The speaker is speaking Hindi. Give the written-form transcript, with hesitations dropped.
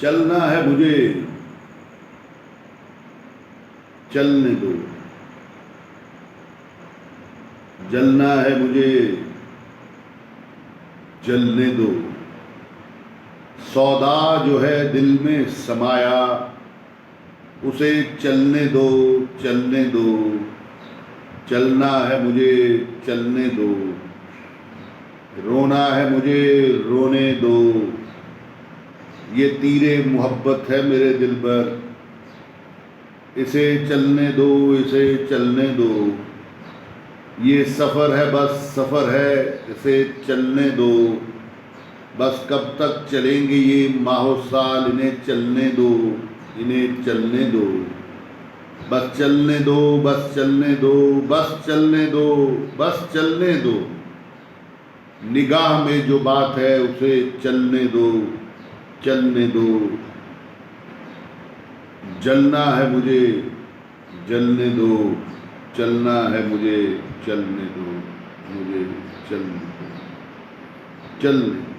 चलना है मुझे, चलने दो। जलना है मुझे, जलने दो। सौदा जो है दिल में समाया, उसे चलने दो, चलने दो। चलना है मुझे, चलने दो। रोना है मुझे, रोने दो। ये तीरे मोहब्बत है मेरे दिल पर, इसे चलने दो, इसे चलने दो। ये सफ़र है, बस सफ़र है, इसे चलने दो। बस कब तक चलेंगे ये माहो साल, इन्हें चलने दो, इन्हें चलने दो। बस चलने दो, बस चलने दो, बस चलने दो, बस चलने दो। निगाह में जो बात है उसे चलने दो, चलने दो। जलना है मुझे, जलने दो। चलना है मुझे, चलने दो। मुझे चलने दो, चलने दो।